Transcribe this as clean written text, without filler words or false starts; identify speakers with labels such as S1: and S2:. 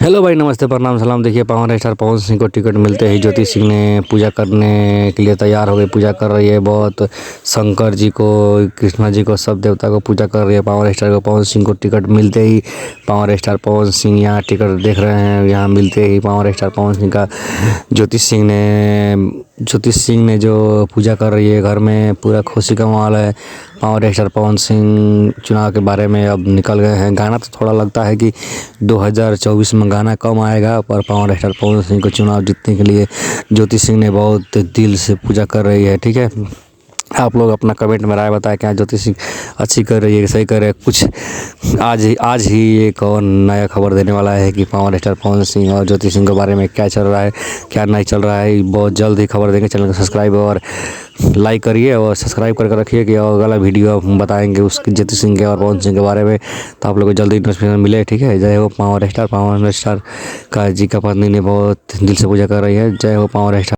S1: Hello भाई, नमस्ते, प्रणाम, सलाम। देखिए, पवन स्टार पवन सिंह को टिकट मिलते ही ज्योति सिंह ने पूजा करने के लिए तैयार हो गई। पूजा कर रही है बहुत, शंकर जी को, कृष्णा जी को, सब देवता को पूजा कर रही है। पावर स्टार को, पवन सिंह को टिकट मिलते ही पावर स्टार पवन सिंह यहाँ टिकट देख रहे हैं। यहाँ मिलते ही पावर स्टार पवन सिंह का ज्योति सिंह ने जो पूजा कर रही है, घर में पूरा खुशी का माहौल है। पावर स्टार पवन सिंह चुनाव के बारे में अब निकल गए हैं। गाना तो थोड़ा लगता है कि 2024 में गाना कम आएगा, पर पावर स्टार पवन सिंह को चुनाव जीतने के लिए ज्योति सिंह ने बहुत दिल से पूजा कर रही है। ठीक है, आप लोग अपना कमेंट में राय बताएं, क्या ज्योति सिंह अच्छी कर रही है कि सही कर रही है। कुछ आज ही एक और नया खबर देने वाला है कि पावर स्टार पवन सिंह और ज्योति सिंह के बारे में क्या चल रहा है, क्या नहीं चल रहा है। बहुत जल्द ही खबर देंगे। चैनल को सब्सक्राइब और लाइक करिए और सब्सक्राइब करके रखिए कि और अगला वीडियो हम बताएंगे उसकी ज्योति सिंह के और पवन सिंह के बारे में, तो आप लोग को जल्दी नोटिफिकेशन मिले। ठीक है, जय हो पावर स्टार। पावर स्टार का जी का पत्नी ने बहुत दिल से पूजा कर रही है। जय हो पावर स्टार।